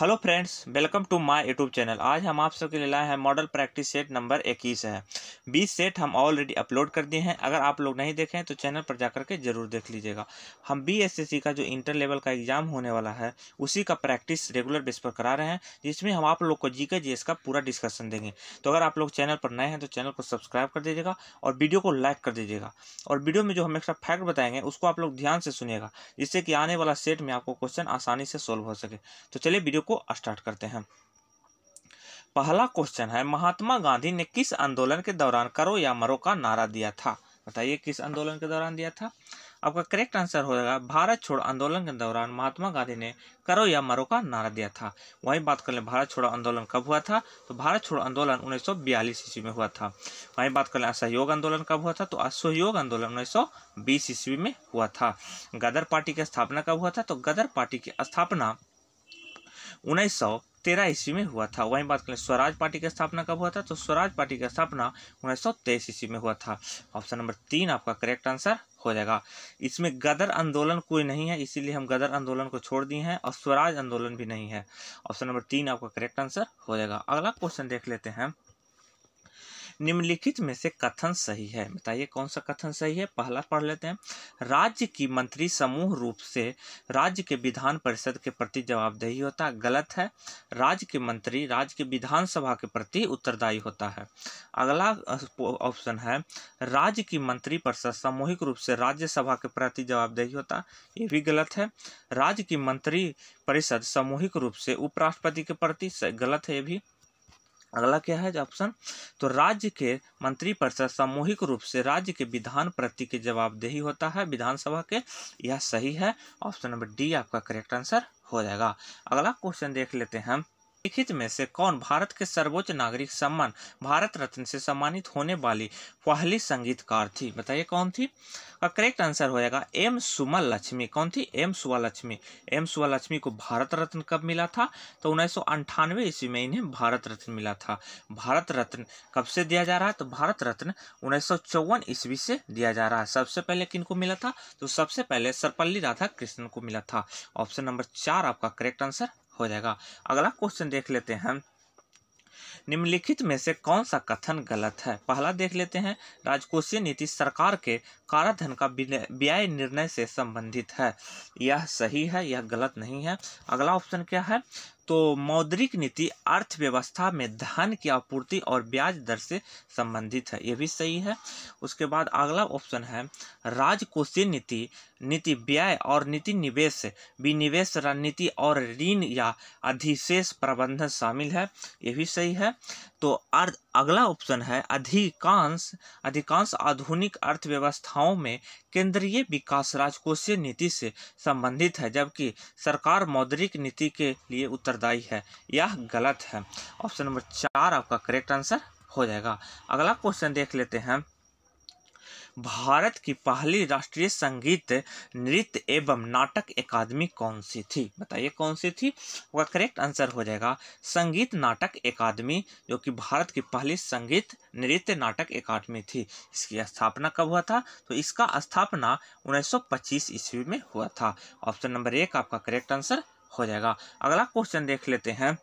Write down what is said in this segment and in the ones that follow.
Hello friends, welcome to my YouTube channel. आज हम आप सबके लिए लाए हैं मॉडल प्रैक्टिस सेट नंबर 21 है। 20 सेट हम ऑलरेडी अपलोड कर दिए हैं। अगर आप लोग नहीं देखें तो चैनल पर जाकर के जरूर देख लीजिएगा। हम बीएसएससी का जो इंटर लेवल का एग्जाम होने वाला है उसी का प्रैक्टिस रेगुलर बेस पर करा रहे हैं, जिसमें हम आप लोग को जीके जीएस का पूरा डिस्कशन देंगे। तो अगर आप लोग चैनल पर नए हैं तो चैनल को सब्सक्राइब कर दीजिएगा और वीडियो को लाइक कर दीजिएगा। और वीडियो में जो हम एक्स्ट्रा फैक्ट बताएंगे उसको आप लोग ध्यान से सुनिएगा, जिससे कि आने वाला सेट में आपको क्वेश्चन आसानी से सोल्व हो सके। तो चलिए वीडियो को स्टार्ट करते हैं। पहला क्वेश्चन है, महात्मा गांधी ने किस आंदोलन के दौरान करो या मरो का नारा दिया था? बताइए किस आंदोलन के दौरान दिया था। आपका करेक्ट आंसर हो जाएगा भारत छोड़ो आंदोलन के दौरान महात्मा गांधी ने करो या मरो का नारा दिया था। वहीं बात कर लें भारत छोड़ो आंदोलन कब हुआ था, तो भारत छोड़ो आंदोलन 1942 ईस्वी में हुआ था। वहीं बात कर लें असहयोग आंदोलन कब हुआ था, तो असहयोग आंदोलन 1920 ईस्वी में हुआ था। गदर पार्टी की स्थापना कब हुआ था, तो गदर पार्टी की स्थापना 1913 ईस्वी में हुआ था। वहीं बात करें स्वराज पार्टी की स्थापना कब हुआ था, तो स्वराज पार्टी की स्थापना 1923 ईस्वी में हुआ था। ऑप्शन नंबर 3 आपका करेक्ट आंसर हो जाएगा। इसमें गदर आंदोलन कोई नहीं है, इसीलिए हम गदर आंदोलन को छोड़ दिए हैं, और स्वराज आंदोलन भी नहीं है। ऑप्शन नंबर 3 आपका करेक्ट आंसर हो जाएगा। अगला क्वेश्चन देख लेते हैं, निम्नलिखित में से कथन सही है? बताइए कौन सा कथन सही है। पहला पढ़ लेते हैं, राज्य की मंत्री समूह रूप से राज्य के विधान परिषद के प्रति जवाबदेही होता है। गलत है। राज्य के मंत्री राज्य के विधानसभा के प्रति उत्तरदायी होता है। अगला ऑप्शन है, राज्य की मंत्री परिषद सामूहिक रूप से राज्यसभा के प्रति जवाबदेही होता है। ये भी गलत है। राज्य की मंत्री परिषद सामूहिक रूप से उपराष्ट्रपति के प्रति, गलत है ये भी। अगला क्या है ऑप्शन, तो राज्य के मंत्री परिषद सामूहिक रूप से राज्य के विधान प्रति के जवाबदेही होता है, विधानसभा के। यह सही है। ऑप्शन नंबर डी आपका करेक्ट आंसर हो जाएगा। अगला क्वेश्चन देख लेते हैं, लिखित में से कौन भारत के सर्वोच्च नागरिक सम्मान भारत रत्न से सम्मानित होने वाली पहली संगीतकार थी? बताइए कौन थी। का करेक्ट आंसर हो जाएगा एम सुमा लक्ष्मी। कौन थी? एम सुमा लक्ष्मी। एम सुमा लक्ष्मी को भारत रत्न कब मिला था, तो 1998 ईस्वी में इन्हें भारत रत्न मिला था। भारत रत्न कब से दिया जा रहा है, तो भारत रत्न 1954 ईस्वी से दिया जा रहा है। सबसे पहले किनको मिला था, तो सबसे पहले सर्वपल्ली राधाकृष्णन को मिला था। ऑप्शन नंबर 4 आपका करेक्ट आंसर हो जाएगा। अगला क्वेश्चन देख लेते हैं, निम्नलिखित में से कौन सा कथन गलत है? पहला देख लेते हैं, राजकोषीय नीति सरकार के काराधन का व्यय निर्णय से संबंधित है। यह सही है, यह गलत नहीं है। अगला ऑप्शन क्या है, तो मौद्रिक नीति अर्थव्यवस्था में धन की आपूर्ति और ब्याज दर से संबंधित है। यह भी सही है। उसके बाद अगला ऑप्शन है, राजकोषीय नीति व्यय और नीति निवेश विनिवेश रणनीति और ऋण या अधिशेष प्रबंधन शामिल है। यह भी सही है। तो अगला ऑप्शन है, अधिकांश आधुनिक अर्थव्यवस्थाओं में केंद्रीय विकास राजकोषीय नीति से संबंधित है, जबकि सरकार मौद्रिक नीति के लिए उत्तरदायी है। यह गलत है। ऑप्शन नंबर 4 आपका करेक्ट आंसर हो जाएगा। अगला क्वेश्चन देख लेते हैं, भारत की पहली राष्ट्रीय संगीत नृत्य एवं नाटक अकादमी कौन सी थी? बताइए कौन सी थी। वह करेक्ट आंसर हो जाएगा संगीत नाटक अकादमी, जो कि भारत की पहली संगीत नृत्य नाटक अकादमी थी। इसकी स्थापना कब हुआ था, तो इसका स्थापना 1925 ईस्वी में हुआ था। ऑप्शन नंबर 1 आपका करेक्ट आंसर हो जाएगा। अगला क्वेश्चन देख लेते हैं,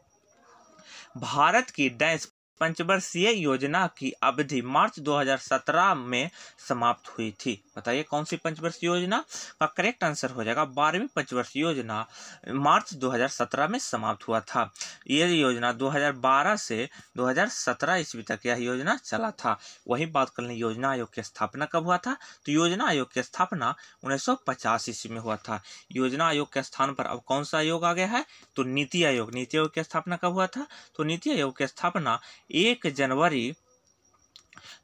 भारत की डैश पंचवर्षीय योजना की अवधि मार्च 2017 में समाप्त हुई थी। बताइए कौन सी पंचवर्षीय योजना। का करेक्ट आंसर हो जाएगा 12वीं पंचवर्षीय योजना मार्च 2017 में समाप्त हुआ था। यह योजना 2012 से 2017 ईस्वी तक यह योजना चला था। वही बात कर लें योजना आयोग की स्थापना कब हुआ था, तो योजना आयोग की स्थापना 1950 ईस्वी में हुआ था। योजना आयोग के स्थान पर अब कौन सा आयोग आ गया है, तो नीति आयोग। नीति आयोग की स्थापना कब हुआ था, तो नीति आयोग की स्थापना 1 जनवरी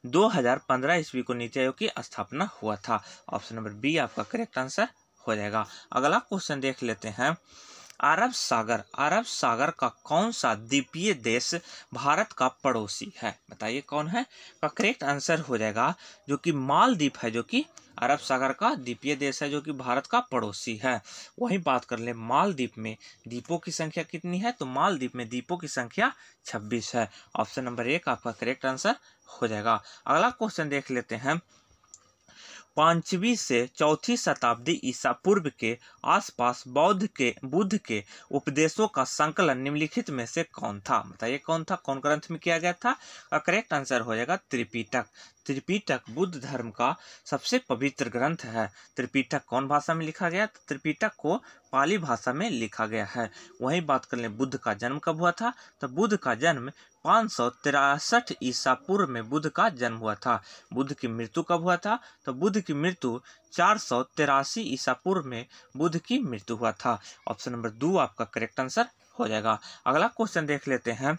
2015 ईस्वी को नीति आयोग की स्थापना हुआ था। ऑप्शन नंबर बी आपका करेक्ट आंसर हो जाएगा। अगला क्वेश्चन देख लेते हैं, अरब सागर का कौन सा द्वीपीय देश भारत का पड़ोसी है? बताइए कौन है। का करेक्ट आंसर हो जाएगा जो कि मालदीव है, जो कि अरब सागर का द्वीपीय देश है, जो कि भारत का पड़ोसी है। वही बात कर ले मालदीव में द्वीपों की संख्या कितनी है, तो मालदीव में द्वीपों की संख्या 26 है। ऑप्शन नंबर 1 आपका करेक्ट आंसर हो जाएगा। अगला क्वेश्चन देख लेते हैं, 5वीं से 4वीं शताब्दी ईसा पूर्व के आसपास बुद्ध के उपदेशों का संकलन निम्नलिखित में से कौन था? बताइए कौन था, कौन ग्रंथ में किया गया था? करेक्ट आंसर हो जाएगा त्रिपिटक। त्रिपिटक बुद्ध धर्म का सबसे पवित्र ग्रंथ है। त्रिपिटक कौन भाषा में लिखा गया? त्रिपिटक को पाली भाषा में लिखा गया है। वहीं बात कर लें बुद्ध का जन्म कब हुआ था, तो बुद्ध का जन्म 563 ईसा पूर्व में बुद्ध का जन्म हुआ था। बुद्ध की मृत्यु कब हुआ था, तो बुद्ध की मृत्यु 483 ईसा पूर्व में बुद्ध की मृत्यु हुआ था। ऑप्शन नंबर 2 आपका करेक्ट आंसर हो जाएगा। अगला क्वेश्चन देख लेते हैं।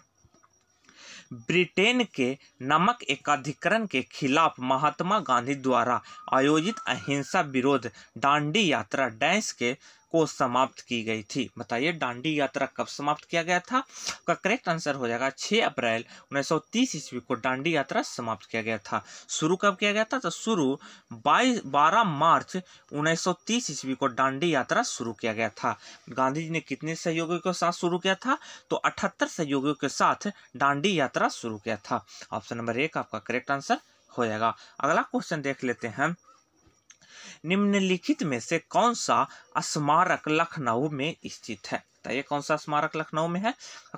ब्रिटेन के नमक एकाधिकरण के खिलाफ महात्मा गांधी द्वारा आयोजित अहिंसा विरोध दांडी यात्रा डैश के को समाप्त की गई थी। बताइए दांडी यात्रा कब समाप्त किया गया था? का करेक्ट आंसर हो जाएगा 6 अप्रैल 1930 ईस्वी को दांडी यात्रा समाप्त किया गया था। शुरू कब किया गया था? तो शुरू 12 मार्च 1930 ईस्वी को दांडी यात्रा शुरू किया गया था। गांधी जी ने कितने सहयोगियों के साथ शुरू किया था? तो 78 सहयोगियों के साथ दांडी यात्रा शुरू किया था। ऑप्शन नंबर 1 आपका करेक्ट आंसर हो जाएगा। अगला क्वेश्चन देख लेते हैं। निम्नलिखित में से कौन सा स्मारक लखनऊ में स्थित है? बताइए कौन सा स्मारक लखनऊ में है?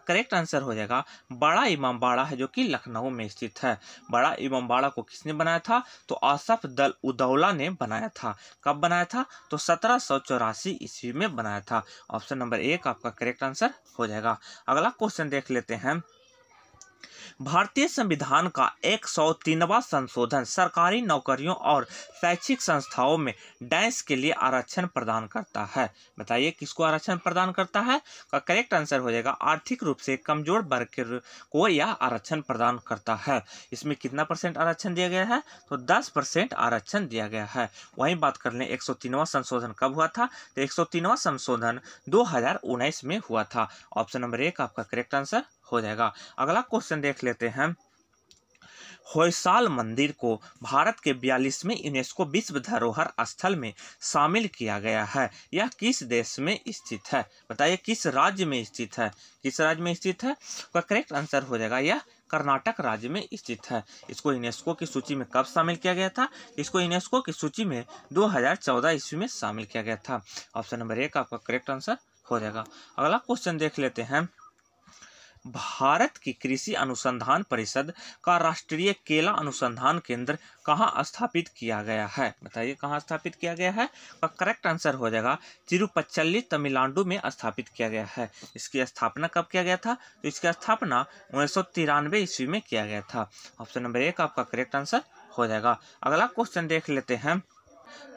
करेक्ट आंसर हो जाएगा बड़ा इमाम बाड़ा है, जो कि लखनऊ में स्थित है। बड़ा इमाम बाड़ा को किसने बनाया था? तो आसफ उदौला ने बनाया था। कब बनाया था? तो 1784 ईस्वी में बनाया था। ऑप्शन नंबर 1 आपका करेक्ट आंसर हो जाएगा। अगला क्वेश्चन देख लेते हैं। भारतीय संविधान का 103वां संशोधन सरकारी नौकरियों और शैक्षिक संस्थाओं में डैश के लिए आरक्षण प्रदान करता है। बताइए किसको आरक्षण प्रदान करता है? का करेक्ट आंसर हो जाएगा आर्थिक रूप से कमजोर वर्ग को यह आरक्षण प्रदान करता है। इसमें कितना % आरक्षण दिया गया है? तो 10% आरक्षण दिया गया है। वहीं बात कर लें 103वां संशोधन कब हुआ था? तो 103वां संशोधन 2019 में हुआ था। ऑप्शन नंबर 1 आपका करेक्ट आंसर हो जाएगा। अगला क्वेश्चन देख लेते हैं। होयसाल मंदिर को भारत के 42वें यूनेस्को विश्व धरोहर स्थल में शामिल किया गया है। यह किस देश में स्थित है? बताइए किस राज्य में स्थित है? किस राज्य में स्थित है? का करेक्ट आंसर हो जाएगा यह कर्नाटक राज्य में स्थित है। इसको यूनेस्को की सूची में कब शामिल किया गया था? इसको यूनेस्को की सूची में 2014 ईस्वी में शामिल किया गया था। ऑप्शन नंबर 1 आपका करेक्ट आंसर हो जाएगा। अगला क्वेश्चन देख लेते हैं। भारत की कृषि अनुसंधान परिषद का राष्ट्रीय केला अनुसंधान केंद्र कहाँ स्थापित किया गया है? बताइए कहाँ स्थापित किया गया है? का करेक्ट आंसर हो जाएगा तिरुपचल्ली तमिलनाडु में स्थापित किया गया है। इसकी स्थापना कब किया गया था? तो इसकी स्थापना 1993 ईस्वी में किया गया था। ऑप्शन नंबर 1 आपका करेक्ट आंसर हो जाएगा। अगला क्वेश्चन देख लेते हैं।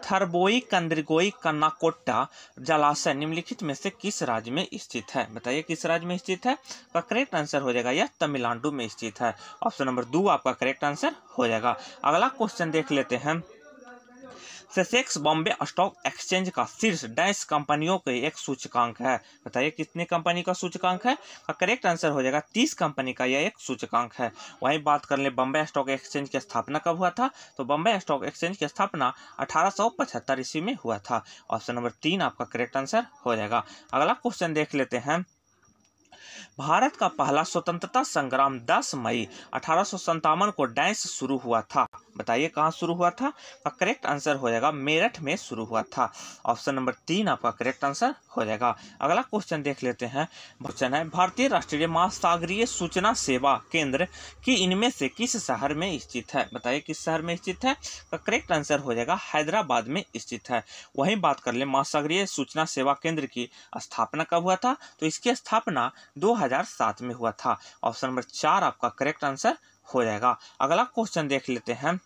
थरबोई कंदरगोई कन्नाकोट्टा जलाशय निम्नलिखित में से किस राज्य में स्थित है? बताइए किस राज्य में स्थित है? का करेक्ट आंसर हो जाएगा यह तमिलनाडु में स्थित है। ऑप्शन नंबर 2 आपका करेक्ट आंसर हो जाएगा। अगला क्वेश्चन देख लेते हैं। सेसेक्स बॉम्बे स्टॉक एक्सचेंज का शीर्ष डैश कंपनियों के एक सूचकांक है। बताइए कितने कंपनी का सूचकांक है? का करेक्ट आंसर हो जाएगा 30 कंपनी का यह एक सूचकांक है। वहीं बात कर ले बॉम्बे स्टॉक एक्सचेंज की स्थापना कब हुआ था? तो बॉम्बे स्टॉक एक्सचेंज की स्थापना 1875 ईस्वी में हुआ था। ऑप्शन नंबर 3 आपका करेक्ट आंसर हो जाएगा। अगला क्वेश्चन देख लेते हैं। भारत का पहला स्वतंत्रता संग्राम 10 मई 1857 को डैश शुरू हुआ था। बताइए कहाँ शुरू हुआ था? का करेक्ट आंसर हो जाएगा मेरठ में शुरू हुआ था। ऑप्शन नंबर 3 आपका करेक्ट आंसर हो जाएगा। अगला क्वेश्चन देख लेते हैं। क्वेश्चन है भारतीय राष्ट्रीय महासागरीय सूचना सेवा केंद्र की इनमें से किस शहर में स्थित है? बताइए किस शहर में स्थित है? का करेक्ट आंसर हो जाएगा हैदराबाद में स्थित है। वहीं बात कर ले महासागरीय सूचना सेवा केंद्र की स्थापना कब हुआ था? तो इसकी स्थापना 2007 में हुआ था। ऑप्शन नंबर 4 आपका करेक्ट आंसर हो जाएगा। अगला क्वेश्चन देख लेते हैं।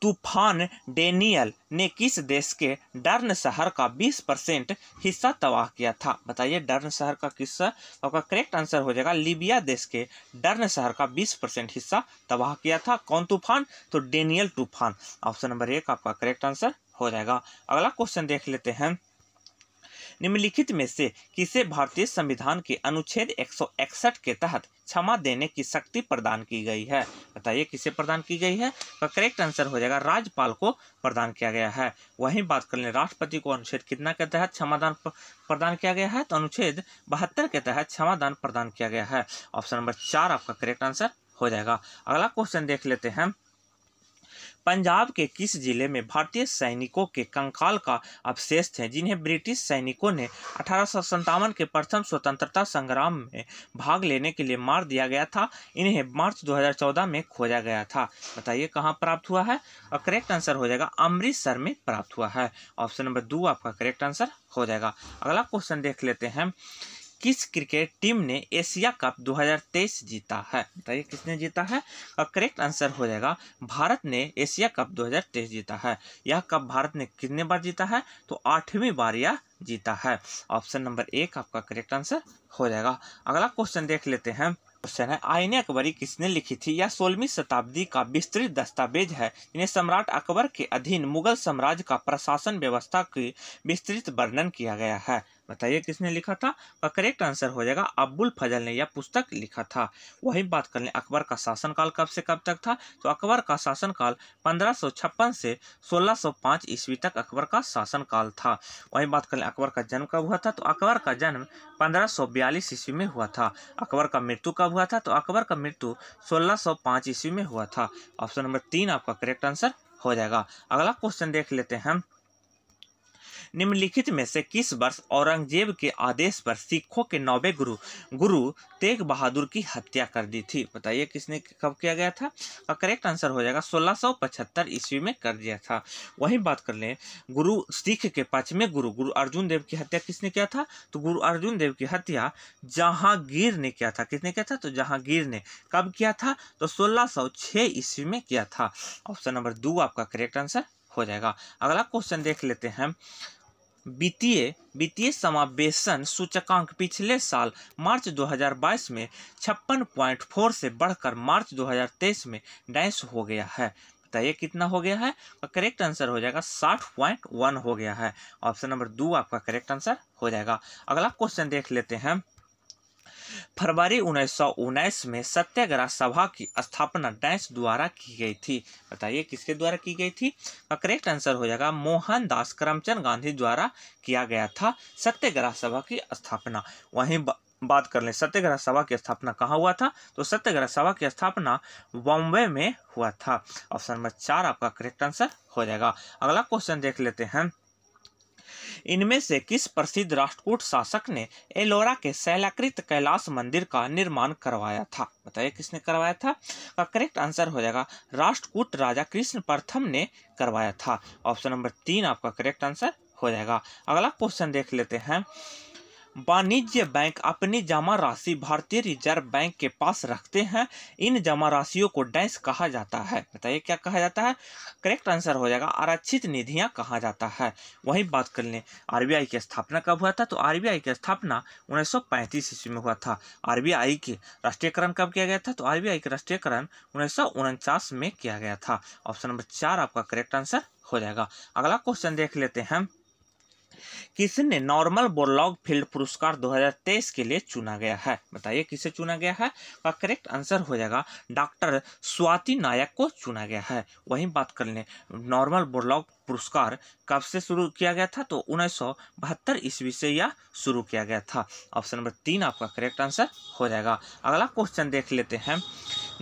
तूफान डेनियल ने किस देश के डर्न शहर का 20% हिस्सा तबाह किया था? बताइए डर्न शहर का किस्सा आपका करेक्ट आंसर हो जाएगा लीबिया देश के डर्न शहर का 20% हिस्सा तबाह किया था। कौन तूफान? तो डेनियल तूफान। ऑप्शन नंबर 1 आपका करेक्ट आंसर हो जाएगा। अगला क्वेश्चन देख लेते हैं। निम्नलिखित में से किसे भारतीय संविधान के अनुच्छेद 161 के तहत क्षमा देने की शक्ति प्रदान की गई है? बताइए किसे प्रदान की गई है? का करेक्ट आंसर हो जाएगा राज्यपाल को प्रदान किया गया है। वहीं बात कर लें राष्ट्रपति को अनुच्छेद कितना के तहत क्षमादान प्रदान किया गया है? तो अनुच्छेद 72 के तहत क्षमादान प्रदान किया गया है। ऑप्शन नंबर 4 आपका करेक्ट आंसर हो जाएगा। अगला क्वेश्चन देख लेते हैं। पंजाब के किस जिले में भारतीय सैनिकों के कंकाल का अवशेष थे जिन्हें ब्रिटिश सैनिकों ने 1857 के प्रथम स्वतंत्रता संग्राम में भाग लेने के लिए मार दिया गया था? इन्हें मार्च 2014 में खोजा गया था। बताइए कहाँ प्राप्त हुआ है? और करेक्ट आंसर हो जाएगा अमृतसर में प्राप्त हुआ है। ऑप्शन नंबर 2 आपका करेक्ट आंसर हो जाएगा। अगला क्वेश्चन देख लेते हैं। किस क्रिकेट टीम ने एशिया कप 2023 जीता है? बताइए किसने जीता है? और करेक्ट आंसर हो जाएगा भारत ने एशिया कप 2023 जीता है। यह कप भारत ने कितने बार जीता है? तो 8वीं बार यह जीता है। ऑप्शन नंबर 1 आपका करेक्ट आंसर हो जाएगा। अगला क्वेश्चन देख लेते हैं। क्वेश्चन है, आईने अकबरी किसने लिखी थी? यह 16वीं शताब्दी का विस्तृत दस्तावेज है जिन्हें सम्राट अकबर के अधीन मुगल साम्राज्य का प्रशासन व्यवस्था की विस्तृत वर्णन किया गया है। बताइए किसने लिखा था? और करेक्ट आंसर हो जाएगा अब्बुल फजल ने यह पुस्तक लिखा था। वही बात कर लें अकबर का शासनकाल कब से कब तक था? तो अकबर का शासनकाल 1556 से 1605 ईस्वी तक अकबर का शासनकाल था। वही बात कर लें अकबर का जन्म कब हुआ था? तो अकबर का जन्म 1542 ईस्वी में हुआ था। अकबर का मृत्यु कब हुआ था? तो अकबर का मृत्यु 1605 ईस्वी में हुआ था। ऑप्शन नंबर 3 आपका करेक्ट आंसर हो जाएगा। अगला क्वेश्चन देख लेते हैं। निम्नलिखित में से किस वर्ष औरंगजेब के आदेश पर सिखों के 9वें गुरु तेग बहादुर की हत्या कर दी थी? बताइए किसने कब किया गया था? का करेक्ट आंसर हो जाएगा 1675 ईस्वी में कर दिया था। वही बात कर लें गुरु सिख के 5वें गुरु अर्जुन देव की हत्या किसने किया था? तो गुरु अर्जुन देव की हत्या जहांगीर ने किया था। किसने किया था? तो जहांगीर ने। कब किया था? तो 1606 ईस्वी में किया था। ऑप्शन नंबर 2 आपका करेक्ट आंसर हो जाएगा। अगला क्वेश्चन देख लेते हैं। वित्तीय समावेशन सूचकांक पिछले साल मार्च 2022 में 56.4 से बढ़कर मार्च 2023 में डैश हो गया है। बताइए कितना हो गया है? करेक्ट आंसर हो जाएगा 60.1 हो गया है। ऑप्शन नंबर 2 आपका करेक्ट आंसर हो जाएगा। अगला क्वेश्चन देख लेते हैं। फरवरी 1919 में सत्याग्रह सभा की स्थापना डैश द्वारा की गई थी? बताइए किसके द्वारा की गई थी? करेक्ट आंसर हो जाएगा मोहनदास करमचंद गांधी द्वारा किया गया था सत्याग्रह सभा की स्थापना। वहीं बात कर लें सत्याग्रह सभा की स्थापना कहाँ हुआ था? तो सत्याग्रह सभा की स्थापना बॉम्बे में हुआ था। ऑप्शन नंबर 4 आपका करेक्ट आंसर हो जाएगा। अगला क्वेश्चन देख लेते हैं। इनमें से किस प्रसिद्ध राष्ट्रकूट शासक ने एलोरा के शैलाकृत कैलाश मंदिर का निर्माण करवाया था? बताइए किसने करवाया था? का करेक्ट आंसर हो जाएगा राष्ट्रकूट राजा कृष्ण प्रथम ने करवाया था। ऑप्शन नंबर 3 आपका करेक्ट आंसर हो जाएगा। अगला क्वेश्चन देख लेते हैं। वाणिज्य बैंक अपनी जमा राशि भारतीय रिजर्व बैंक के पास रखते हैं। इन जमा राशियों को डैश कहा जाता है? बताइए क्या कहा जाता है? करेक्ट आंसर हो जाएगा आरक्षित निधियां कहा जाता है। वही बात कर लें आरबीआई की स्थापना कब हुआ था? तो आरबीआई की स्थापना 1935 ईस्वी में हुआ था। आरबीआई की राष्ट्रीयकरण कब किया गया था? तो आरबीआई का राष्ट्रीयकरण 1949 में किया गया था। ऑप्शन नंबर 4 आपका करेक्ट आंसर हो जाएगा। अगला क्वेश्चन देख लेते हैं। किसने नॉर्मल बोरलॉग फील्ड पुरस्कार 2023 के लिए चुना गया है? बताइए किसे चुना गया है? का करेक्ट आंसर हो जाएगा डॉक्टर स्वाति नायक को चुना गया है। वहीं बात कर लें नॉर्मल बोरलॉग पुरस्कार कब से शुरू किया गया था? तो 1972 ईस्वी से यह शुरू किया गया था। ऑप्शन नंबर 3 आपका करेक्ट आंसर हो जाएगा। अगला क्वेश्चन देख लेते हैं।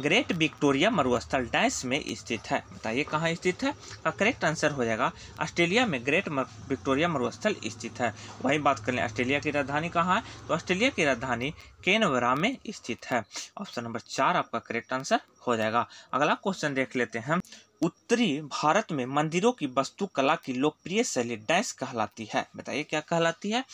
ग्रेट विक्टोरिया मरुस्थल डैश में स्थित है? बताइए कहाँ स्थित है? का करेक्ट आंसर हो जाएगा ऑस्ट्रेलिया में ग्रेट विक्टोरिया मरुस्थल स्थित है। वही बात कर लें ऑस्ट्रेलिया की राजधानी कहाँ है? तो ऑस्ट्रेलिया की राजधानी कैनबरा में स्थित है। ऑप्शन नंबर 4 आपका करेक्ट आंसर हो जाएगा। अगला क्वेश्चन देख लेते हैं। उत्तरी भारत में मंदिरों की वास्तुकला की लोकप्रिय शैली डैश कहलाती है? बताइए क्या कहलाती है?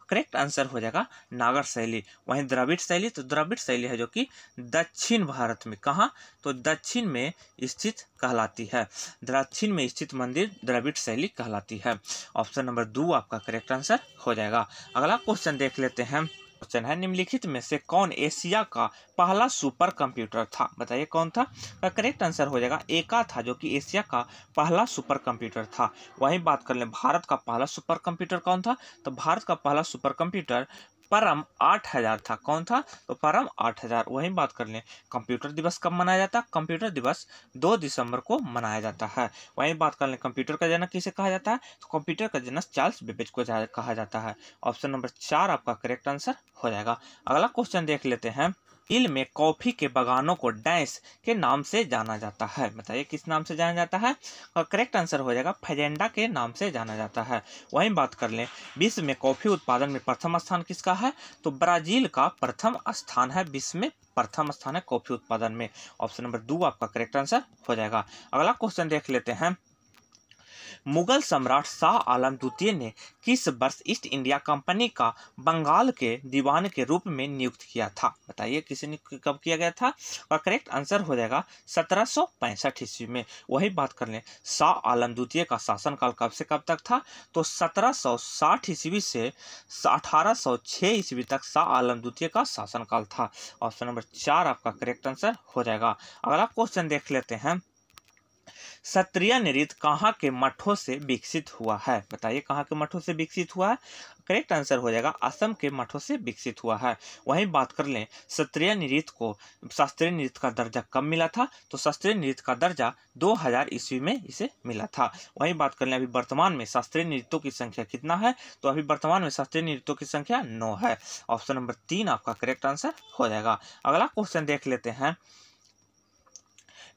करेक्ट आंसर हो जाएगा नागर शैली। वहीं द्रविड़ शैली, तो द्रविड़ शैली है जो कि दक्षिण भारत में कहाँ? तो दक्षिण में स्थित कहलाती है। दक्षिण में स्थित मंदिर द्रविड़ शैली कहलाती है। ऑप्शन नंबर 2 आपका करेक्ट आंसर हो जाएगा। अगला क्वेश्चन देख लेते हैं। क्वेश्चन है निम्नलिखित में से कौन एशिया का पहला सुपर कंप्यूटर था? बताइए कौन था? का करेक्ट आंसर हो जाएगा एका था जो कि एशिया का पहला सुपर कंप्यूटर था। वहीं बात कर लें भारत का पहला सुपर कंप्यूटर कौन था? तो भारत का पहला सुपर कंप्यूटर परम 8000 था। कौन था? तो परम 8000। वहीं बात कर लें कंप्यूटर दिवस कब मनाया जाता है? कंप्यूटर दिवस 2 दिसंबर को मनाया जाता है। वहीं बात कर लें कंप्यूटर का जनक किसे कहा जाता है? तो कंप्यूटर का जनक चार्ल्स बेबेज को कहा जाता है। ऑप्शन नंबर 4 आपका करेक्ट आंसर हो जाएगा। अगला क्वेश्चन देख लेते हैं। ब्राजील में कॉफी के बागानों को डैश के नाम से जाना जाता है। बताइए किस नाम से जाना जाता है? और करेक्ट आंसर हो जाएगा फजेंडा के नाम से जाना जाता है। वहीं बात कर लें विश्व में कॉफी उत्पादन में प्रथम स्थान किसका है? तो ब्राजील का प्रथम स्थान है, विश्व में प्रथम स्थान है कॉफी उत्पादन में। ऑप्शन नंबर 2 आपका करेक्ट आंसर हो जाएगा। अगला क्वेश्चन देख लेते हैं। मुगल सम्राट शाह आलम द्वितीय ने किस वर्ष ईस्ट इंडिया कंपनी का बंगाल के दीवान के रूप में नियुक्त किया था? बताइए किसने कब किया गया था? और करेक्ट आंसर हो जाएगा 1765 ईस्वी में। वही बात कर लें शाह आलम द्वितीय का शासनकाल कब से कब तक था? तो 1760 ईस्वी से 1806 ईस्वी तक शाह आलम द्वितीय का शासनकाल था। ऑप्शन नंबर 4 आपका करेक्ट आंसर हो जाएगा। अगला क्वेश्चन देख लेते हैं। क्षत्रिय नृत्य कहाँ के मठों से विकसित हुआ है? बताइए कहाँ के मठों से विकसित हुआ है? करेक्ट आंसर हो जाएगा असम के मठों से विकसित हुआ है। वहीं बात कर लें क्षत्रिय नृत्य को शास्त्रीय नृत्य का दर्जा कब मिला था? तो शास्त्रीय नृत्य का दर्जा 2000 ईस्वी में इसे मिला था। वहीं बात कर लें अभी वर्तमान में शास्त्रीय नृत्यों की संख्या कितना है? तो अभी वर्तमान में शास्त्रीय नृत्यों की संख्या 9 है। ऑप्शन नंबर 3 आपका करेक्ट आंसर हो जाएगा। अगला क्वेश्चन देख लेते हैं।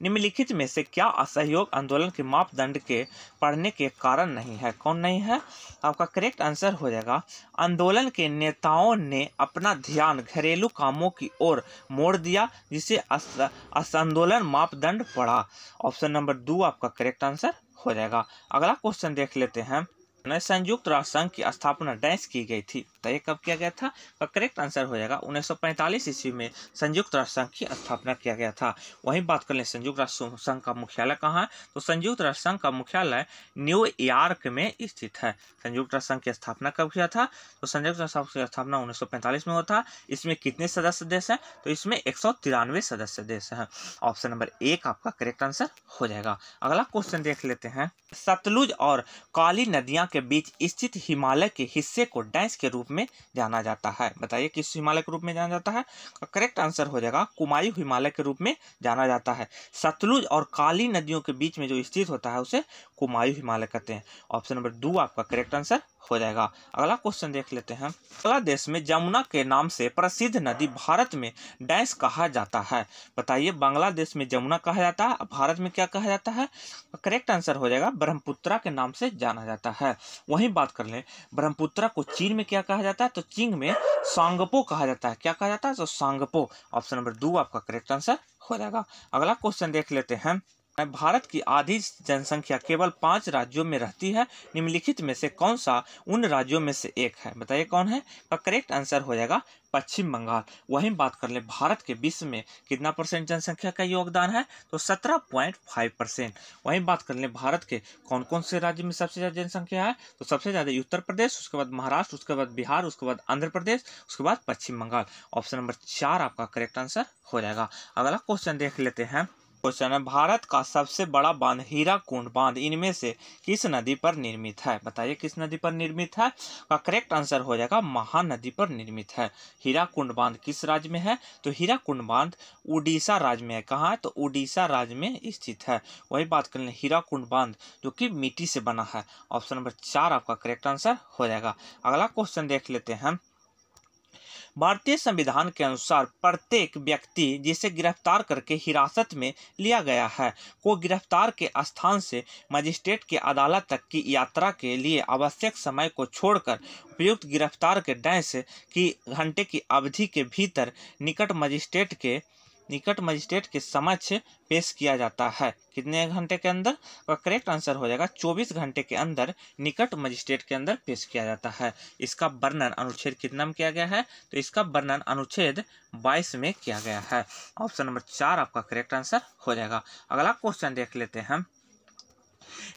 निम्नलिखित में से क्या असहयोग आंदोलन के मापदंड के पढ़ने के कारण नहीं है? कौन नहीं है? आपका करेक्ट आंसर हो जाएगा आंदोलन के नेताओं ने अपना ध्यान घरेलू कामों की ओर मोड़ दिया, जिसे आंदोलन मापदंड पड़ा। ऑप्शन नंबर 2 आपका करेक्ट आंसर हो जाएगा। अगला क्वेश्चन देख लेते हैं। संयुक्त राष्ट्र संघ की स्थापना डैश की गई थी? बताइए कब किया गया था? तो करेक्ट आंसर हो जाएगा 1945 ईस्वी में संयुक्त राष्ट्र संघ की स्थापना किया गया था। वहीं बात कर लें संयुक्त राष्ट्र संघ का मुख्यालय कहाँ है? तो संयुक्त राष्ट्र संघ का मुख्यालय न्यूयॉर्क में स्थित है। संयुक्त राष्ट्र संघ की स्थापना कब किया था? तो संयुक्त राष्ट्र संघ की स्थापना 1945 में हुआ था। इसमें कितने सदस्य देश हैं? तो इसमें 193 सदस्य देश हैं। ऑप्शन नंबर 1 आपका करेक्ट आंसर हो जाएगा। अगला क्वेश्चन देख लेते हैं। सतलुज और काली नदियां के बीच स्थित हिमालय के हिस्से को डैश के रूप में जाना जाता है? बताइए किस हिमालय के रूप में जाना जाता है? करेक्ट आंसर हो जाएगा कुमायूं हिमालय के रूप में जाना जाता है। सतलुज और काली नदियों के बीच में जो स्थित होता है उसे कुमायूं हिमालय कहते हैं। ऑप्शन नंबर 2 आपका करेक्ट आंसर हो जाएगा। अगला क्वेश्चन देख लेते हैं। बांग्लादेश में जमुना के नाम से प्रसिद्ध नदी भारत में डैश कहा जाता है? बताइए बांग्लादेश में जमुना कहा जाता है, भारत में क्या कहा जाता है? करेक्ट आंसर हो जाएगा ब्रह्मपुत्रा के नाम से जाना जाता है। वहीं बात कर लें ब्रह्मपुत्रा को चीन में क्या कहा जाता है? तो चीन में सांगपो कहा जाता है। क्या कहा जाता है? तो सांगपो। ऑप्शन नंबर 2 आपका करेक्ट आंसर हो जाएगा। अगला क्वेश्चन देख लेते हैं। भारत की आधी जनसंख्या केवल 5 राज्यों में रहती है, निम्नलिखित में से कौन सा उन राज्यों में से एक है? बताइए कौन है? का करेक्ट आंसर हो जाएगा पश्चिम बंगाल। वहीं बात कर ले भारत के विश्व में कितना परसेंट जनसंख्या का योगदान है? तो 17.5%। वहीं बात कर ले भारत के कौन कौन से राज्य में सबसे ज्यादा जनसंख्या है? तो सबसे ज्यादा उत्तर प्रदेश, उसके बाद महाराष्ट्र, उसके बाद बिहार, उसके बाद आंध्र प्रदेश, उसके बाद पश्चिम बंगाल। ऑप्शन नंबर 4 आपका करेक्ट आंसर हो जाएगा। अगला क्वेश्चन देख लेते हैं। क्वेश्चन है भारत का सबसे बड़ा बांध हीराकुंड बांध इनमें से किस नदी पर निर्मित है? बताइए किस नदी पर निर्मित है? का करेक्ट आंसर हो जाएगा महानदी पर निर्मित है। हीराकुंड बांध किस राज्य में है? तो हीराकुंड बांध उड़ीसा राज्य में है। कहाँ है? तो उड़ीसा राज्य में स्थित है। वही बात कर लें हीराकुंड बांध जो कि मिट्टी से बना है। ऑप्शन नंबर 4 आपका करेक्ट आंसर हो जाएगा। अगला क्वेश्चन देख लेते हैं। भारतीय संविधान के अनुसार प्रत्येक व्यक्ति जिसे गिरफ्तार करके हिरासत में लिया गया है को गिरफ्तार के स्थान से मजिस्ट्रेट की अदालत तक की यात्रा के लिए आवश्यक समय को छोड़कर उपयुक्त गिरफ्तार के डैश की घंटे की अवधि के भीतर निकट मजिस्ट्रेट के समक्ष पेश किया जाता है। कितने घंटे के अंदर? का करेक्ट आंसर हो जाएगा 24 घंटे के अंदर निकट मजिस्ट्रेट के अंदर पेश किया जाता है। इसका वर्णन अनुच्छेद कितना में किया गया है? तो इसका वर्णन अनुच्छेद 22 में किया गया है। ऑप्शन नंबर 4 आपका करेक्ट आंसर हो जाएगा। अगला क्वेश्चन देख लेते हैं।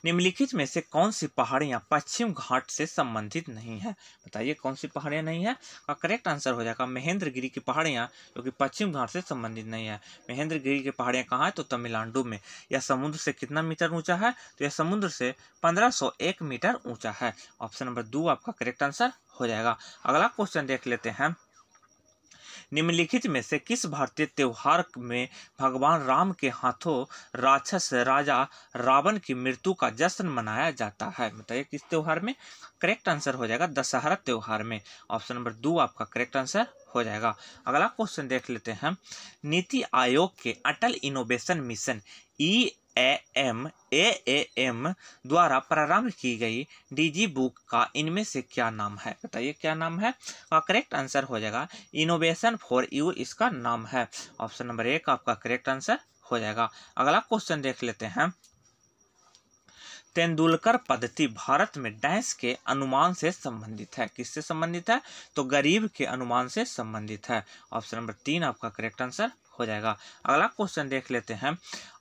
निम्नलिखित में से कौन सी पहाड़ियां पश्चिम घाट से संबंधित नहीं है? बताइए कौन सी पहाड़ियां नहीं है? का करेक्ट आंसर हो जाएगा महेंद्रगिरी की पहाड़ियां जो कि पश्चिम घाट से संबंधित नहीं है। महेंद्रगिरी की पहाड़ियां कहाँ है? तो तमिलनाडु में। यह समुद्र से कितना मीटर ऊंचा है? तो यह समुद्र से 1501 मीटर ऊंचा है। ऑप्शन नंबर 2 आपका करेक्ट आंसर हो जाएगा। अगला क्वेश्चन देख लेते हैं। निम्नलिखित में से किस भारतीय त्योहार में भगवान राम के हाथों राक्षस राजा रावण की मृत्यु का जश्न मनाया जाता है? बताइए किस त्योहार में? करेक्ट आंसर हो जाएगा दशहरा त्योहार में। ऑप्शन नंबर 2 आपका करेक्ट आंसर हो जाएगा। अगला क्वेश्चन देख लेते हैं। नीति आयोग के अटल इनोवेशन मिशन EAM द्वारा प्रारंभ की गई डीजी बुक का इनमें से क्या नाम है? बताइए क्या नाम है? करेक्ट आंसर हो जाएगा इनोवेशन फॉर यू, इसका नाम है। ऑप्शन नंबर 1 आपका करेक्ट आंसर हो जाएगा। अगला क्वेश्चन देख लेते हैं। तेंदुलकर पद्धति भारत में डैश के अनुमान से संबंधित है? किससे संबंधित है? तो गरीब के अनुमान से संबंधित है। ऑप्शन नंबर 3 आपका करेक्ट आंसर हो जाएगा। अगला क्वेश्चन देख लेते हैं।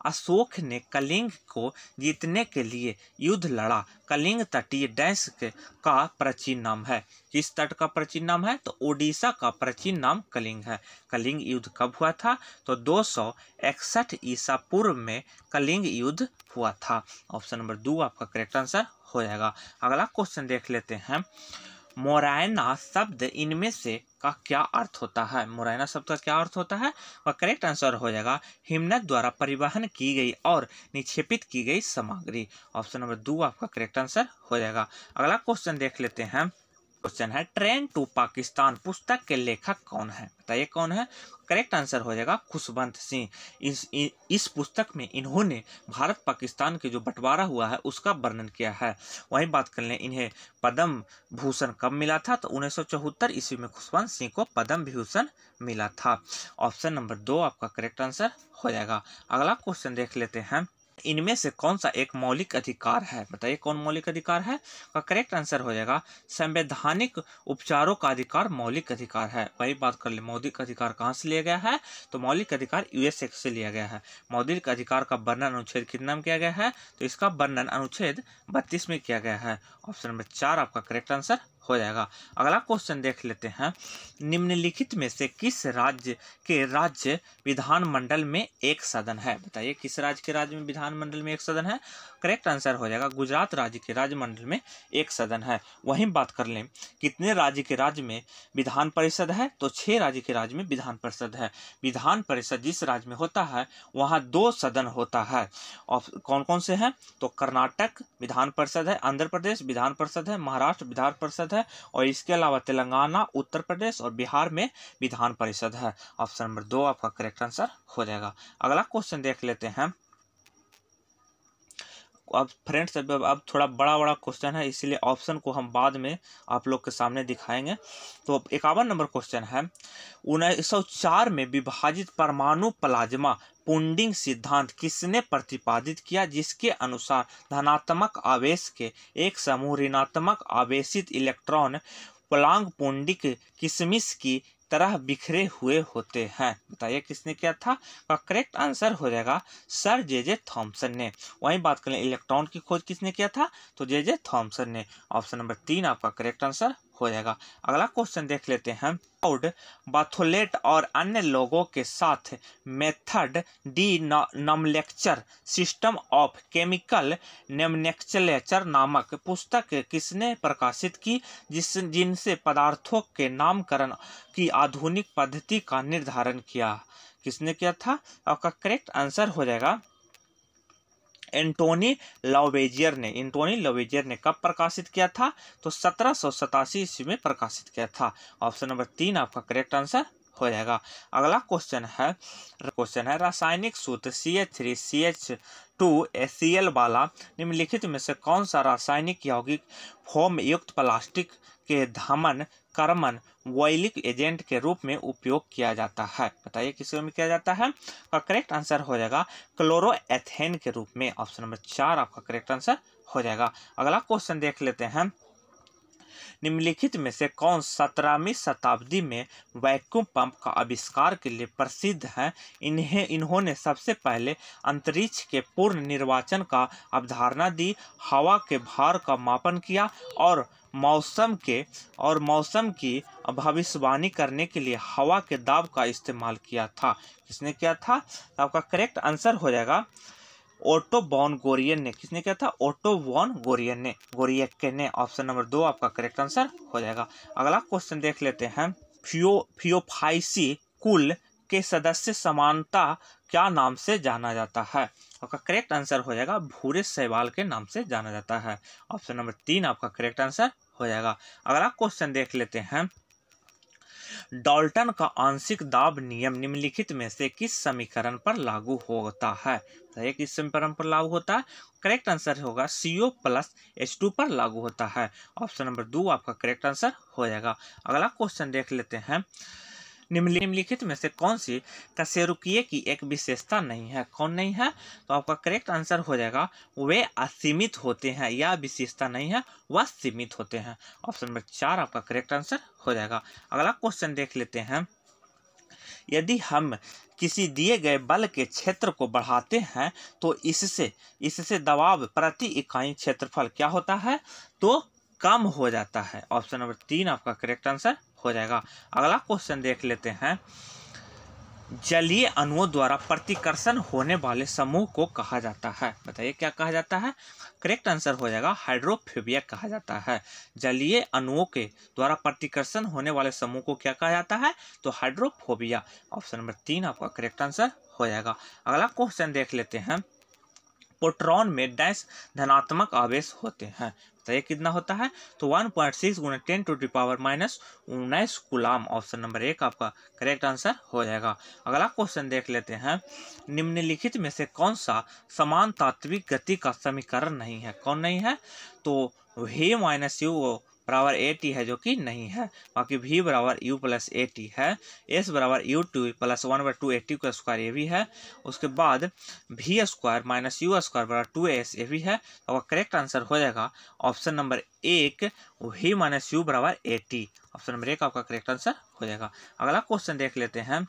अशोक ने कलिंग को जीतने के लिए युद्ध लड़ा। कलिंग तटीय डैश का प्राचीन नाम है? किस तट का प्राचीन नाम है? तो ओडिशा का प्राचीन नाम कलिंग है। कलिंग युद्ध कब हुआ था? तो 261 ईसा पूर्व में कलिंग युद्ध हुआ था। ऑप्शन नंबर 2 आपका करेक्ट आंसर हो जाएगा। अगला क्वेश्चन देख लेते हैं। मोरैना शब्द इनमें से का क्या अर्थ होता है? मोरैना शब्द का क्या अर्थ होता है? वह करेक्ट आंसर हो जाएगा हिमनद द्वारा परिवहन की गई और निक्षेपित की गई सामग्री। ऑप्शन नंबर 2 आपका करेक्ट आंसर हो जाएगा। अगला क्वेश्चन देख लेते हैं। क्वेश्चन है ट्रेन टू पाकिस्तान पुस्तक के लेखक कौन है? बताइए कौन है? करेक्ट आंसर हो जाएगा खुशवंत सिंह। इस पुस्तक में इन्होंने भारत पाकिस्तान के जो बंटवारा हुआ है उसका वर्णन किया है। वहीं बात कर लें इन्हें पद्म भूषण कब मिला था? तो 1974 ईस्वी में खुशवंत सिंह को पद्म भूषण मिला था। ऑप्शन नंबर 2 आपका करेक्ट आंसर हो जाएगा। अगला क्वेश्चन देख लेते हैं। इनमें से कौन सा एक मौलिक अधिकार है? बताइए कौन मौलिक अधिकार है? का करेक्ट आंसर हो जाएगा संवैधानिक उपचारों का अधिकार मौलिक अधिकार है। वही बात कर ले मौलिक अधिकार कहाँ से लिया गया है? तो मौलिक अधिकार यूएस एक्ट से लिया गया है। मौलिक अधिकार का वर्णन अनुच्छेद कितना में किया गया है? तो इसका वर्णन अनुच्छेद 32 में किया गया है। ऑप्शन नंबर 4 आपका करेक्ट आंसर हो जाएगा। अगला क्वेश्चन देख लेते हैं। निम्नलिखित में से किस राज्य के राज्य विधानमंडल में एक सदन है? बताइए किस राज्य के राज्य में विधानमंडल में एक सदन है? करेक्ट आंसर हो जाएगा गुजरात राज्य के राज्यमंडल में एक सदन है। वहीं बात कर लें कितने राज्य के राज्य में विधान परिषद है? तो 6 राज्य के राज्य में विधान परिषद है। विधान परिषद जिस राज्य में होता है वहाँ 2 सदन होता है। और कौन कौन से हैं? तो कर्नाटक विधान परिषद है, आंध्र प्रदेश विधान परिषद है, महाराष्ट्र विधान परिषद है और इसके अलावा तेलंगाना, उत्तर प्रदेश और बिहार में विधान परिषद है। ऑप्शन नंबर 2 आपका करेक्ट आंसर हो जाएगा। अगला क्वेश्चन देख लेते हैं। अब फ्रेंड्स अब थोड़ा बड़ा क्वेश्चन है इसलिए ऑप्शन को हम बाद में आप लोग के सामने दिखाएंगे। तो 51 नंबर क्वेश्चन है। 1904 में विभाजित परमाणु प्लाज्मा पुंडिंग सिद्धांत किसने प्रतिपादित किया? जिसके अनुसार धनात्मक आवेश के एक समूह ऋणात्मक आवेशित इलेक्ट्रॉन प्लांग पुंडिक किशमिश की तरह बिखरे हुए होते हैं। बताइए किसने किया था? का करेक्ट आंसर हो जाएगा सर जे थॉमसन ने। वहीं बात करें इलेक्ट्रॉन की खोज किसने किया था? तो जे थॉमसन ने। ऑप्शन नंबर 3 आपका करेक्ट आंसर हो जाएगा। अगला क्वेश्चन देख लेते हैं। क्लाउड बाथोलेट और अन्य लोगों के साथ method D nomenclature system of chemical nomenclature नामक पुस्तक किसने प्रकाशित की? जिनसे पदार्थों के नामकरण की आधुनिक पद्धति का निर्धारण किया? किसने किया था? आपका करेक्ट आंसर हो जाएगा एंटोनी लवेजियर ने। एंटोनी लवेजियर ने कब प्रकाशित किया था? तो 1787 ईस्वी में प्रकाशित किया था। ऑप्शन नंबर 3 आपका करेक्ट आंसर हो जाएगा। अगला क्वेश्चन है रासायनिक सूत्र CH3CH2Cl वाला निम्नलिखित में से कौन सा रासायनिक यौगिक फोम युक्त प्लास्टिक के धमन कर्मन वॉइलिक एजेंट के रूप में उपयोग किया जाता है? बताइए किस रूप में किया जाता है? का करेक्ट आंसर हो जाएगा क्लोरोएथेन के रूप में। ऑप्शन नंबर 4 आपका करेक्ट आंसर हो जाएगा। अगला क्वेश्चन देख लेते हैं। निम्नलिखित में से कौन 17वीं शताब्दी में वैक्यूम पंप का आविष्कार के लिए प्रसिद्ध है? इन्होंने सबसे पहले अंतरिक्ष के पूर्ण निर्वाचन का अवधारणा दी, हवा के भार का मापन किया और मौसम की भविष्यवाणी करने के लिए हवा के दाब का इस्तेमाल किया था। किसने किया था? तो आपका करेक्ट आंसर हो जाएगा ओटो वॉन गोरियन ने। किसने किया था? ओटो वॉन गोरियन ने। ऑप्शन नंबर 2 आपका करेक्ट आंसर हो जाएगा। अगला क्वेश्चन देख लेते हैं। फियोफाइसी कुल के सदस्य समानता क्या नाम से जाना जाता है? आपका करेक्ट आंसर हो जाएगा भूरे शैवाल के नाम से जाना जाता है। ऑप्शन नंबर 3 आपका करेक्ट आंसर हो जाएगा। अगला क्वेश्चन देख लेते हैं। डाल्टन का आंशिक दाब नियम निम्नलिखित में से किस समीकरण पर लागू होता है? किस समीकरण पर लागू होता है? करेक्ट आंसर होगा CO प्लस H2 पर लागू होता है। ऑप्शन नंबर 2 आपका करेक्ट आंसर हो जाएगा। अगला क्वेश्चन देख लेते हैं। निम्नलिखित में से कौन सी कशेरुकीय की एक विशेषता नहीं है? कौन नहीं है? तो आपका करेक्ट आंसर हो जाएगा वे असीमित होते हैं। या विशेषता नहीं है, वह सीमित होते हैं। ऑप्शन नंबर 4 आपका करेक्ट आंसर हो जाएगा। अगला क्वेश्चन देख लेते हैं। यदि हम किसी दिए गए बल के क्षेत्र को बढ़ाते हैं तो इससे दबाव प्रति इकाई क्षेत्रफल क्या होता है? तो कम हो जाता है। ऑप्शन नंबर 3 आपका करेक्ट आंसर हो जाएगा। अगला क्वेश्चन देख लेते हैं। जलीय अणुओं द्वारा प्रतिकर्षण होने वाले समूह को कहा जाता है? बताइए क्या कहा जाता है? करेक्ट आंसर हो जाएगा हाइड्रोफोबिया कहा जाता है। जलीय अणुओं के द्वारा प्रतिकर्षण होने वाले समूह को क्या कहा जाता है? तो हाइड्रोफोबिया। ऑप्शन नंबर 3 आपका करेक्ट आंसर हो जाएगा। अगला क्वेश्चन देख लेते हैं। प्रोटॉन में डैश धनात्मक आवेश होते हैं? बताइए कितना होता है? तो 1.6 × 10⁻⁹ कूलाम। ऑप्शन नंबर 1 आपका करेक्ट आंसर हो जाएगा। अगला क्वेश्चन देख लेते हैं। निम्नलिखित में से कौन सा समान तात्विक गति का समीकरण नहीं है? कौन नहीं है? तो v - u बराबर AT है, जो कि नहीं है। बाकी v बराबर u प्लस AT है। s बराबर u2 प्लस 1/2 AT का स्क्वायर ये भी है। उसके बाद v square minus u square बराबर 2s ये भी है। और करेक्ट आंसर हो जाएगा ऑप्शन नंबर 1 v - u बराबर AT। ऑप्शन नंबर 1 आपका करेक्ट आंसर हो जाएगा। अगला क्वेश्चन देख लेते हैं।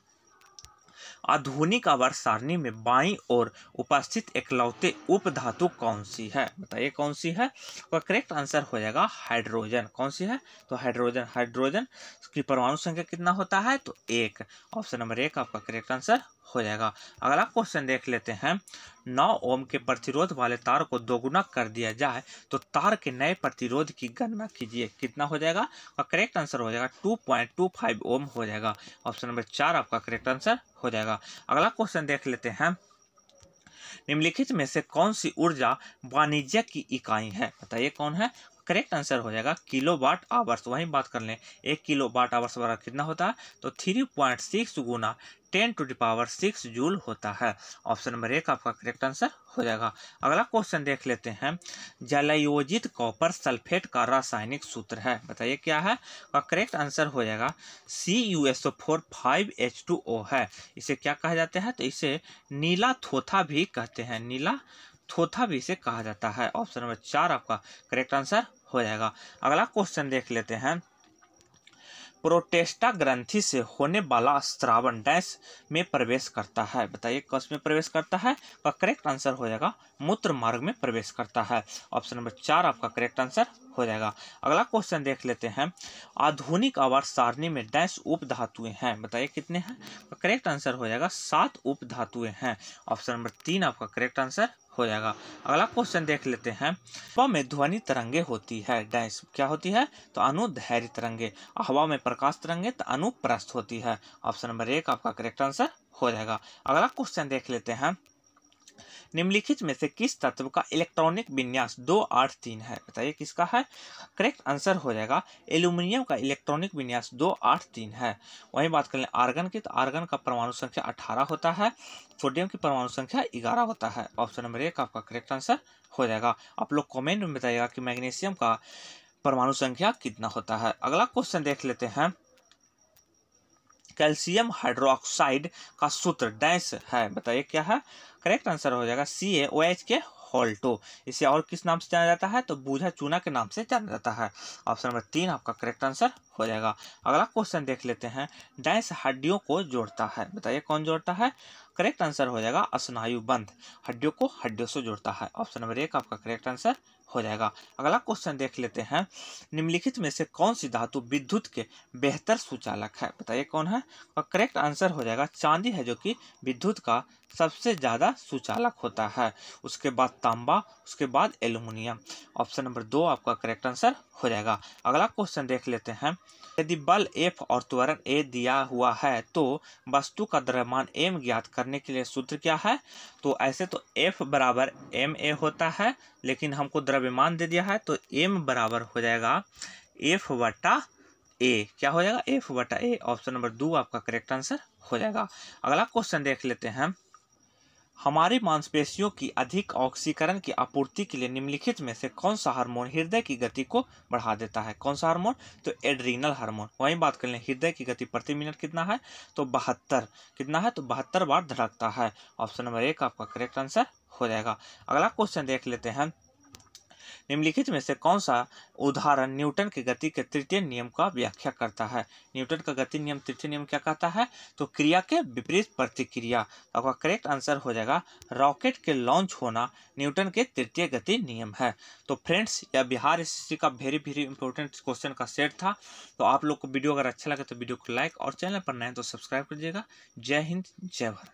आधुनिक आवर्त सारणी में बाईं ओर उपस्थित एकलौते उपधातु कौन सी है? बताइए कौन सी है? तो करेक्ट आंसर हो जाएगा हाइड्रोजन। कौन सी है? तो हाइड्रोजन। हाइड्रोजन की परमाणु संख्या कितना होता है? तो 1। ऑप्शन नंबर 1 आपका करेक्ट आंसर हो जाएगा। अगला क्वेश्चन देख लेते हैं। 9 ओम के प्रतिरोध वाले तार को दोगुना कर दिया जाए तो तार के नए प्रतिरोध की गणना कीजिए। कितना हो जाएगा? और करेक्ट आंसर हो जाएगा 2.25 ओम हो जाएगा। ऑप्शन नंबर 4 आपका करेक्ट आंसर हो जाएगा। अगला क्वेश्चन देख लेते हैं। निम्नलिखित में से कौन सी ऊर्जा वाणिज्य की इकाई है? बताइए कौन है? करेक्ट आंसर हो जाएगा किलोवाट आवर्स। वहीं बात कर लें 1 किलोवाट आवर्स बराबर कितना होता है? तो 3.6 × 10⁻⁶ जूल होता है। ऑप्शन नंबर 1 आपका करेक्ट आंसर हो जाएगा। अगला क्वेश्चन देख लेते हैं। जलयोजित कॉपर सल्फेट का रासायनिक सूत्र है? बताइए क्या है? करेक्ट आंसर हो जाएगा CuSO4 5H2O है। इसे क्या कहा जाता है? तो इसे नीला थोथा भी कहते हैं। नीला थोथा भी इसे कहा जाता है। ऑप्शन नंबर 4 आपका करेक्ट आंसर हो जाएगा। अगला क्वेश्चन देख लेते हैं। प्रोटेस्टा ग्रंथि से होने वाला स्रावन डैश में प्रवेश करता है? बताइए कस में प्रवेश करता है? का करेक्ट आंसर हो जाएगा मूत्र मार्ग में प्रवेश करता है। ऑप्शन नंबर 4 आपका करेक्ट आंसर हो जाएगा। अगला क्वेश्चन देख लेते हैं। आधुनिक आवर्त सारणी में डैश उप धातुएं हैं? बताइए कितने हैं? तो करेक्ट आंसर हो जाएगा 7 उप धातुएं हैं। ऑप्शन नंबर 3 आपका करेक्ट आंसर हो जाएगा। अगला क्वेश्चन देख लेते हैं। हवा में ध्वनि तरंगे होती है डैश क्या होती है? तो अनुदैर्घ्य तरंगे। हवा में प्रकाश तरंगे तो अनुप्रस्थ होती है। ऑप्शन नंबर 1 आपका करेक्ट आंसर हो जाएगा। अगला क्वेश्चन देख लेते हैं। निम्नलिखित में से किस तत्व का इलेक्ट्रॉनिक विन्यास 283 है? बताइए किसका है? करेक्ट आंसर हो जाएगा एल्यूमिनियम का इलेक्ट्रॉनिक विन्यास 283 है। वहीं बात करें आर्गन की, तो आर्गन का परमाणु संख्या 18 होता है। सोडियम की परमाणु संख्या 11 होता है। ऑप्शन नंबर 1 आपका करेक्ट आंसर हो जाएगा। आप लोग कॉमेंट में बताइएगा कि मैग्नीशियम का परमाणु संख्या कितना होता है। अगला क्वेश्चन देख लेते हैं। कैल्शियम हाइड्रोक्साइड का सूत्र डैश है? बताइए क्या है? करेक्ट आंसर हो जाएगा CaOH के होल्टो। इसे और किस नाम से जाना जाता है? तो बूझा चूना के नाम से जाना जाता है। ऑप्शन नंबर 3 आपका करेक्ट आंसर हो जाएगा। अगला क्वेश्चन देख लेते हैं। डैश हड्डियों को जोड़ता है? बताइए कौन जोड़ता है? करेक्ट आंसर हो जाएगा स्नायुबंध, हड्डियों को हड्डियों से जोड़ता है। ऑप्शन नंबर 1 आपका करेक्ट आंसर हो जाएगा। अगला क्वेश्चन देख लेते हैं, निम्नलिखित में से कौन सी धातु विद्युत के बेहतर सुचालक है? बताइए कौन है? और करेक्ट आंसर हो जाएगा चांदी है, जो कि विद्युत का सबसे ज्यादा सुचालक होता है। उसके बाद तांबा, उसके बाद एल्युमिनियम। ऑप्शन नंबर 2 आपका करेक्ट आंसर हो जाएगा। अगला क्वेश्चन देख लेते हैं, यदि बल F और त्वरण A दिया हुआ है तो वस्तु का द्रव्यमान m ज्ञात करने के लिए सूत्र क्या है? तो ऐसे तो F बराबर ma होता है, लेकिन हमको द्रव्यमान दे दिया है तो m बराबर हो जाएगा F बटा a। क्या हो जाएगा? F बटा a। ऑप्शन नंबर 2 आपका करेक्ट आंसर हो जाएगा। अगला क्वेश्चन देख लेते हैं, हमारी मांसपेशियों की अधिक ऑक्सीकरण की आपूर्ति के लिए निम्नलिखित में से कौन सा हार्मोन हृदय की गति को बढ़ा देता है? कौन सा हार्मोन? तो एड्रीनल हार्मोन। वहीं बात कर लें, हृदय की गति प्रति मिनट कितना है? तो 72। कितना है? तो 72 बार धड़कता है। ऑप्शन नंबर 1 आपका करेक्ट आंसर हो जाएगा। अगला क्वेश्चन देख लेते हैं, निम्नलिखित में से कौन सा उदाहरण न्यूटन के गति के तृतीय नियम का व्याख्या करता है? न्यूटन का गति नियम तृतीय नियम क्या कहता है? तो क्रिया के विपरीत प्रतिक्रिया। आपका करेक्ट आंसर हो जाएगा रॉकेट के लॉन्च होना न्यूटन के तृतीय गति नियम है। तो फ्रेंड्स, यह बिहार एसएससी का वेरी इंपॉर्टेंट क्वेश्चन का सेट था। तो आप लोग को वीडियो अगर अच्छा लगे तो वीडियो को लाइक और चैनल पर नए तो सब्सक्राइब कीजिएगा। जय हिंद, जय भारत।